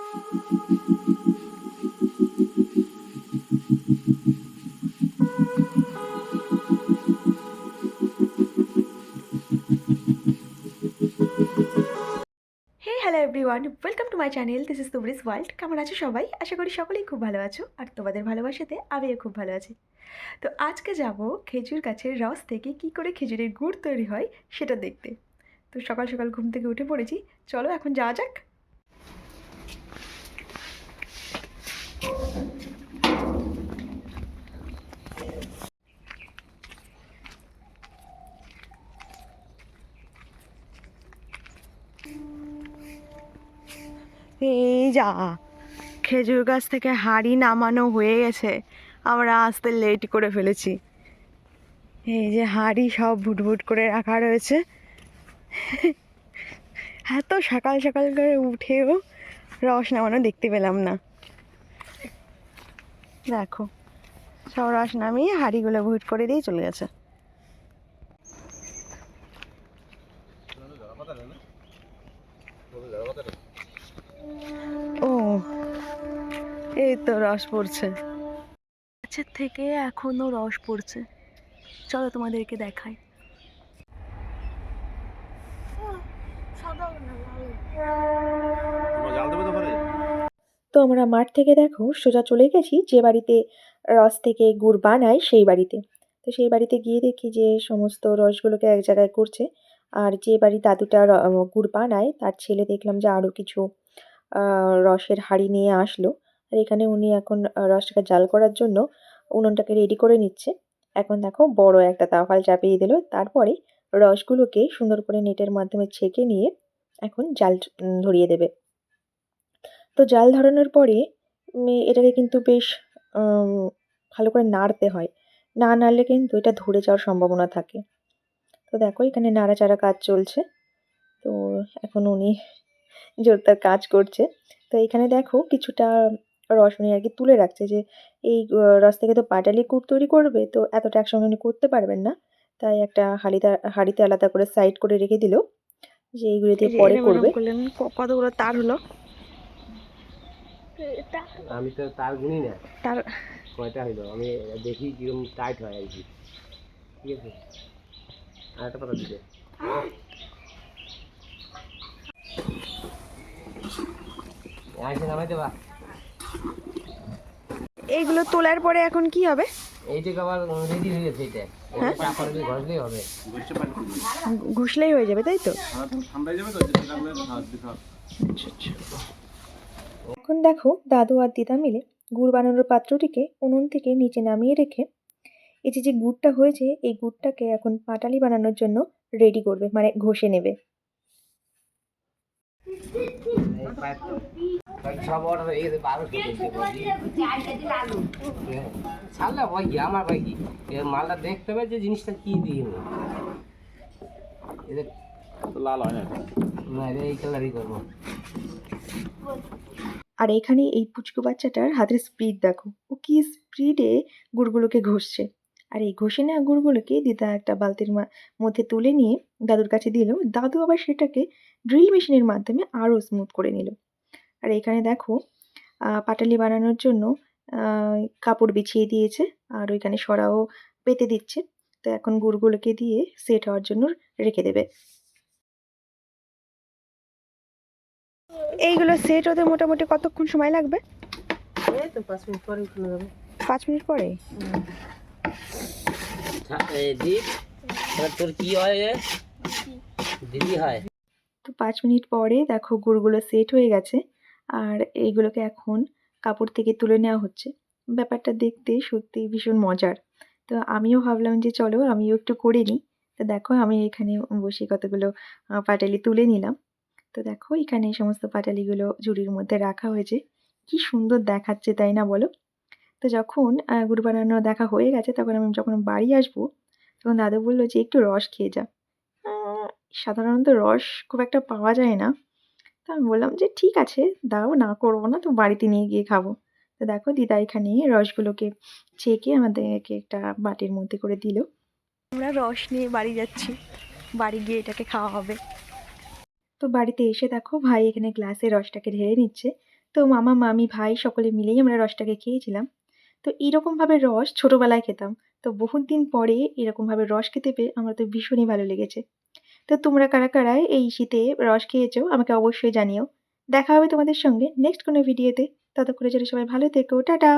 Hello everyone, welcome to my channel. This is Tubris world. কেমন আছো সবাই? আশা করি সকলেই খুব ভালো আছো, আর তোমাদের ভালোবাসাতে আমিও খুব ভালো আছি। তো আজকে যাব খেজুর গাছের রস থেকে কি করে খেজুরের গুড় তৈরি হয় সেটা দেখতে। তো সকাল সকাল ঘুম থেকে উঠে পড়েছি, চলো এখন যাওয়া যাক। এই যা, খেজুর গাছ থেকে হাঁড়ি নামানো হয়ে গেছে, আমরা আসতে লেট করে ফেলেছি। এই যে হাঁড়ি সব ভুটভুট করে রাখা রয়েছে। এত সকাল সকাল করে উঠেও রস নামানো দেখতে পেলাম না। দেখো, সব রস নামিয়ে হাঁড়িগুলো ভুট করে দিয়ে চলে গেছে। ও, এই তো রস পড়ছে গাছের থেকে, এখনো রস পড়ছে। চলো তোমাদেরকে দেখাই। তো আমরা মাঠ থেকে দেখো সোজা চলে গেছি যে বাড়িতে রস থেকে গুড় বানায় সেই বাড়িতে। তো সেই বাড়িতে গিয়ে দেখি যে সমস্ত রসগুলোকে এক জায়গায় করছে। আর যে বাড়ি দাদুটা গুড় বানায় তার ছেলে দেখলাম যে আরও কিছু রসের হাঁড়ি নিয়ে আসলো। আর এখানে উনি এখন রসটাকে জাল করার জন্য উনুনটাকে রেডি করে নিচ্ছে। এখন দেখো বড় একটা তাওয়াল চাপিয়ে দিল, তারপরে রসগুলোকে সুন্দর করে নেটের মাধ্যমে ছেঁকে নিয়ে এখন জাল ধরিয়ে দেবে। তো জাল ধরানোর পরে এটাকে কিন্তু বেশ ভালো করে নাড়তে হয়, না নাড়লে কিন্তু এটা ধরে যাওয়ার সম্ভাবনা থাকে। তো দেখো এখানে নাড়াচাড়া কাজ চলছে। তো এখন উনি জোরদার কাজ করছে। তো এখানে দেখো কিছুটা রস উনি আর কি তুলে রাখছে, যে এই রস থেকে তো পাটালি গুড় তৈরি করবে, তো এতটা একসঙ্গে উনি করতে পারবেন না, তাই একটা হাঁড়িতে আলাদা করে সাইড করে রেখে দিল, যে এইগুলো দিয়ে পরে করবে। কতগুলো তার হলো? আমি তো তার গুনি না, তার কয়টা হইলো আমি দেখি কিরকম টাইট হয় আর কি। ঠিক আছে, আর একটা পাতা দিতে আইসে নামাই দেবা। এইগুলো তোলার পরে এখন কি হবে? এইটাকে আবার রেডি হয়ে গেছে, এটা হ্যাঁ, চাপড়ে দিয়ে ঘষলেই হবে। ঘষলেই হয়ে যাবে, তাই তো? এখন দেখো দাদু আর দিদা মিলে গুড় বানানোর পাত্রটিকে উনুন থেকে নিচে নামিয়ে রেখে এই যে যে গুড়টা হয়েছে এই গুড়টাকে এখন পাটালি বানানোর জন্য রেডি করবে, মানে ঘষে নেবে। সব অর্ডার হয়ে গেছে 1200 ছাড়লে হয় কি, আমার ভাই কি মালটা দেখতে হবে যে জিনিসটা কি দিয়ে লাল হয় না, এই কালারই করবো। আর এখানে এই পুচকু বাচ্চাটার হাতের স্পিড দেখো, ও কি স্পিডে গুড়গুলোকে ঘষছে। আর এই ঘষে নেওয়া গুড়গুলোকে দিদা একটা বালতির মধ্যে তুলে নিয়ে দাদুর কাছে দিল। দাদু আবার সেটাকে ড্রিল মেশিনের মাধ্যমে আরও স্মুথ করে নিল। আর এখানে দেখো পাটালি বানানোর জন্য কাপড় বিছিয়ে দিয়েছে, আর ওইখানে সরাও পেতে দিচ্ছে। তো এখন গুড়গুলোকে দিয়ে সেট হওয়ার জন্য রেখে দেবে। এইগুলো সেট হতে মোটামুটি কতক্ষণ সময় লাগবে? এই তো 5 মিনিট পরে উঠে যাবে। 5 মিনিট পরে? তোর কি হয় দিদি হয়। তো 5 মিনিট পরে দেখো গুড়গুলো সেট হয়ে গেছে, আর এইগুলোকে এখন কাপড় থেকে তুলে নেওয়া হচ্ছে। ব্যাপারটা দেখতে সত্যি ভীষণ মজার। তো আমিও ভাবলাম যে চলো আমিও একটু করে নিই। তো দেখো আমি এখানে বসে কতগুলো পাটালি তুলে নিলাম। তো দেখো এখানে সমস্ত পাটালিগুলো ঝুড়ির মধ্যে রাখা হয়েছে। কি সুন্দর দেখাচ্ছে, তাই না বলো? তো যখন গুড় বানানো দেখা হয়ে গেছে, তখন আমি যখন বাড়ি আসবো তখন দাদু বললো যে একটু রস খেয়ে যা। সাধারণত রস খুব একটা পাওয়া যায় না। তো আমি বললাম যে ঠিক আছে, দাও, না করবো না, তো বাড়িতে নিয়ে গিয়ে খাবো। তো দেখো দিদা এখানে রসগুলোকে ছেঁকে আমাদেরকে একটা বাটির মধ্যে করে দিল। আমরা রস নিয়ে বাড়ি যাচ্ছি, বাড়ি গিয়ে এটাকে খাওয়া হবে। তো বাড়িতে এসে দেখো ভাই এখানে গ্লাসে রসটাকে ঢেলে নিচ্ছে। তো মামা, মামি, ভাই সকলে মিলেই আমরা রসটাকে খেয়েছিলাম। তো এরকমভাবে রস ছোটবেলায় খেতাম। তো বহুত দিন পরে এরকমভাবে রস খেতে পেয়ে আমার তো ভীষণই ভালো লেগেছে। তো তোমরা কারা, কারা এই শীতে রস খেয়েছো আমাকে অবশ্যই জানিও। দেখা হবে তোমাদের সঙ্গে নেক্সট কোনো ভিডিওতে। ততক্ষণের জন্য সবাই ভালো থেকো। টাটা।